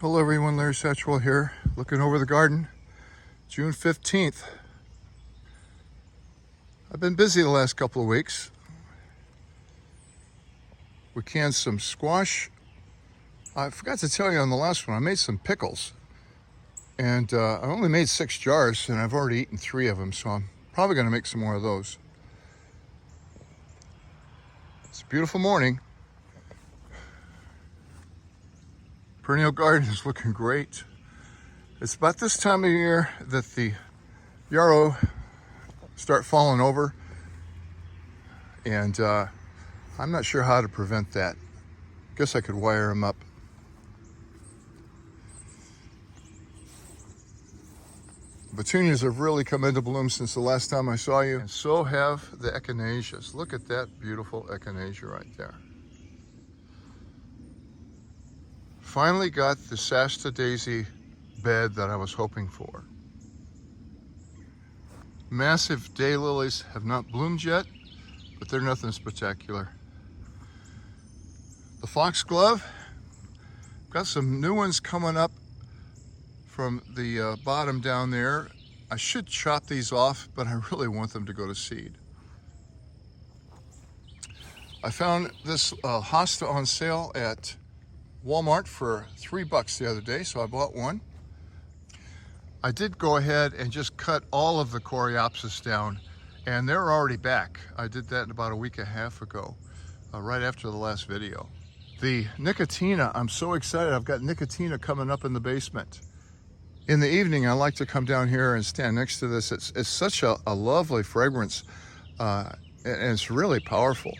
Hello everyone, Larry Satchwell here, looking over the garden, June 15th. I've been busy the last couple of weeks. We canned some squash. I forgot to tell you on the last one, I made some pickles. And I only made 6 jars and I've already eaten 3 of them, so I'm probably gonna make some more of those. It's a beautiful morning. Perennial garden is looking great. It's about this time of year that the yarrow start falling over, and I'm not sure how to prevent that. Guess I could wire them up. Petunias have really come into bloom since the last time I saw you, and so have the echinaceas. Look at that beautiful echinacea right there. Finally got the Shasta daisy bed that I was hoping for. Massive daylilies have not bloomed yet, but they're nothing spectacular. The foxglove, got some new ones coming up from the bottom down there. I should chop these off, but I really want them to go to seed. I found this hosta on sale at Walmart for $3 the other day, so I bought one. I did go ahead and just cut all of the coreopsis down, and they're already back. I did that about a week and a half ago, right after the last video. The Nicotina, I'm so excited. I've got Nicotina coming up in the basement. In the evening, I like to come down here and stand next to this. It's such a lovely fragrance, and it's really powerful.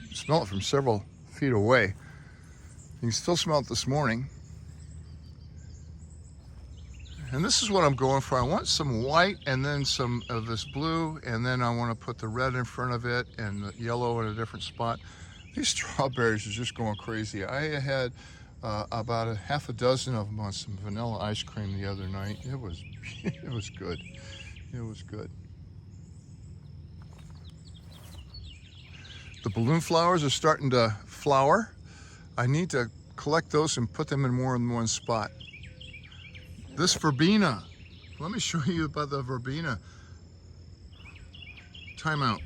You smell it from several feet away. You can still smell it this morning. And this is what I'm going for. I want some white and then some of this blue, and then I want to put the red in front of it and the yellow in a different spot. These strawberries are just going crazy. I had about a half a dozen of them on some vanilla ice cream the other night. It was good. It was good. The balloon flowers are starting to flower. I need to collect those and put them in more than one spot. This verbena, let me show you about the verbena. Time out.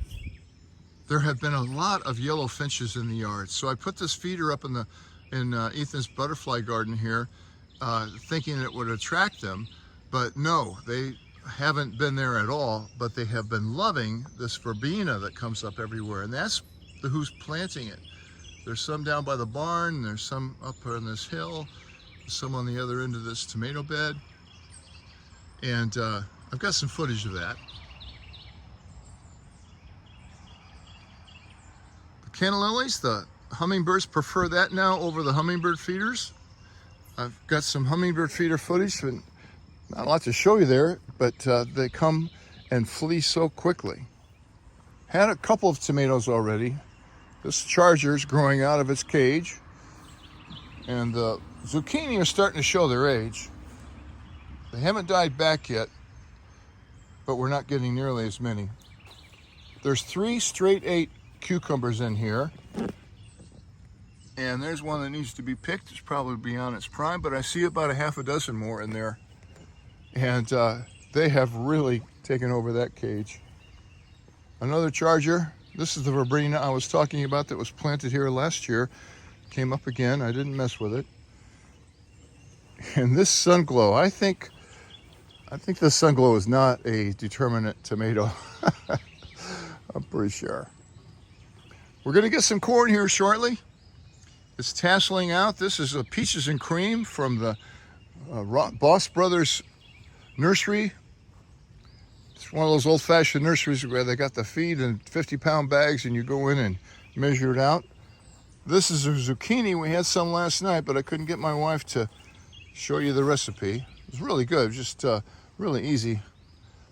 There have been a lot of yellow finches in the yard, so I put this feeder up in Ethan's butterfly garden here, thinking it would attract them, but no, they haven't been there at all, but they have been loving this verbena that comes up everywhere, and that's who's planting it. There's some down by the barn, there's some up on this hill, some on the other end of this tomato bed, and I've got some footage of that. The canna lilies, the hummingbirds prefer that now over the hummingbird feeders. I've got some hummingbird feeder footage, and not a lot to show you there, but they come and flee so quickly. Had a couple of tomatoes already. This charger's growing out of its cage, and the zucchini are starting to show their age. They haven't died back yet, but we're not getting nearly as many. There's 3 straight 8 cucumbers in here, and there's one that needs to be picked. It's probably beyond its prime, but I see about a half a dozen more in there, and they have really taken over that cage. Another charger. This is the verbena I was talking about that was planted here last year. Came up again. I didn't mess with it. And this Sunglow, I think this Sunglow is not a determinate tomato. I'm pretty sure. We're going to get some corn here shortly. It's tasseling out. This is a peaches and cream from the Boss Brothers nursery. It's one of those old-fashioned nurseries where they got the feed in 50-pound bags and you go in and measure it out. This is a zucchini. We had some last night, but I couldn't get my wife to show you the recipe. It was really good, just really easy.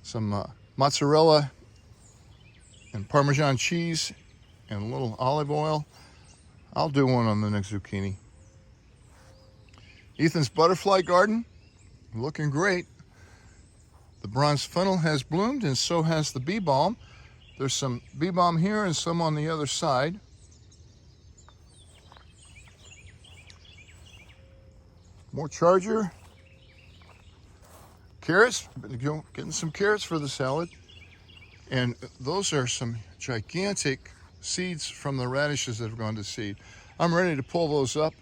Some mozzarella and Parmesan cheese and a little olive oil. I'll do one on the next zucchini. Ethan's butterfly garden, looking great. The bronze fennel has bloomed, and so has the bee balm. There's some bee balm here and some on the other side. More Charger. Carrots, getting some carrots for the salad. And those are some gigantic seeds from the radishes that have gone to seed. I'm ready to pull those up.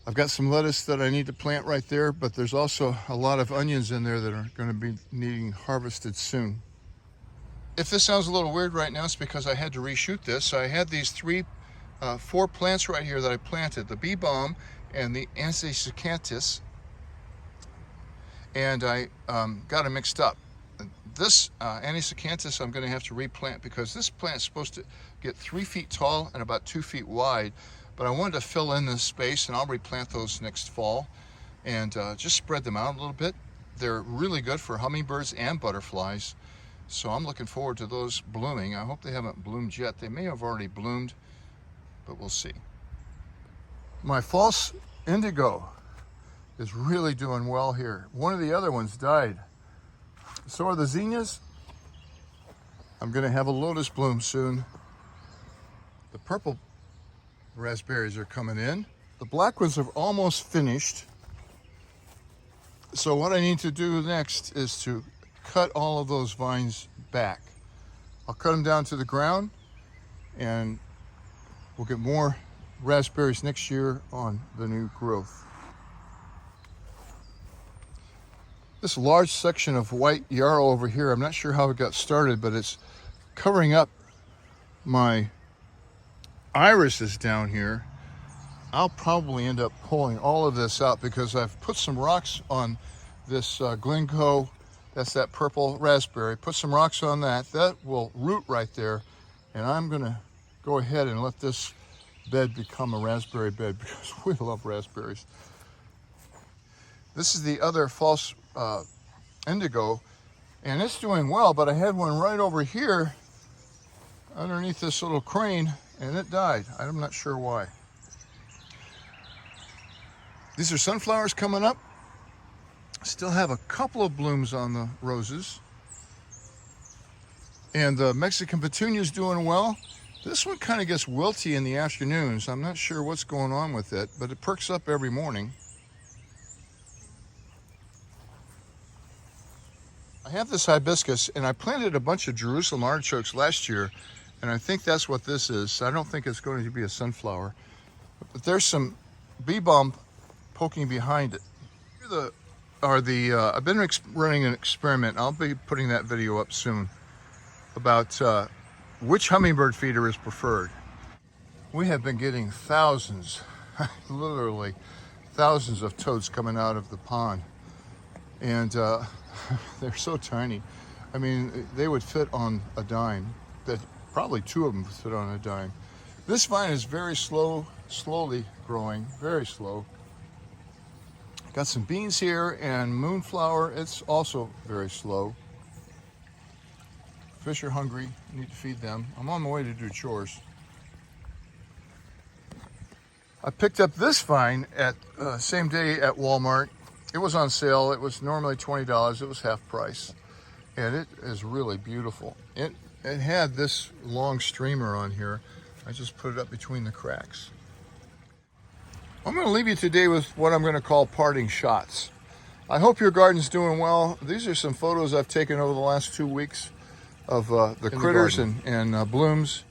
I've got some lettuce that I need to plant right there, but there's also a lot of onions in there that are going to be needing harvested soon. If this sounds a little weird right now, it's because I had to reshoot this. So I had these four plants right here that I planted, the bee balm and the Ansisacanthus, and I got them mixed up. This Ansisacanthus I'm going to have to replant because this plant is supposed to get 3 feet tall and about 2 feet wide. But I wanted to fill in this space, and I'll replant those next fall and just spread them out a little bit. They're really good for hummingbirds and butterflies, so I'm looking forward to those blooming. I hope they haven't bloomed yet. They may have already bloomed, but we'll see. My false indigo is really doing well here. One of the other ones died. So are the zinnias. I'm going to have a lotus bloom soon. The purple raspberries are coming in. The black ones are almost finished. So what I need to do next is to cut all of those vines back. I'll cut them down to the ground and we'll get more raspberries next year on the new growth. This large section of white yarrow over here, I'm not sure how it got started, but it's covering up my irises down here. I'll probably end up pulling all of this out because I've put some rocks on this Glencoe. That's that purple raspberry. Put some rocks on that. That will root right there. And I'm going to go ahead and let this bed become a raspberry bed because we love raspberries. This is the other false indigo, and it's doing well, but I had one right over here underneath this little crane, and it died. I'm not sure why. These are sunflowers coming up. Still have a couple of blooms on the roses. And the Mexican petunia is doing well. This one kind of gets wilty in the afternoons. I'm not sure what's going on with it, but it perks up every morning. I have this hibiscus, and I planted a bunch of Jerusalem artichokes last year, and I think that's what this is. I don't think it's going to be a sunflower, but there's some bee balm poking behind it. Here I've been running an experiment. I'll be putting that video up soon about which hummingbird feeder is preferred. We have been getting thousands, literally thousands of toads coming out of the pond, and they're so tiny. I mean, they would fit on a dime. That probably 2 of them would fit on a dime. This vine is very slowly growing, very slow. Got some beans here and moonflower. It's also very slow. Fish are hungry. Need to feed them. I'm on my way to do chores. I picked up this vine at same day at Walmart. It was on sale. It was normally $20. It was half price, and it is really beautiful. It had this long streamer on here. I just put it up between the cracks. I'm going to leave you today with what I'm going to call parting shots. I hope your garden's doing well. These are some photos I've taken over the last 2 weeks of the critters and blooms.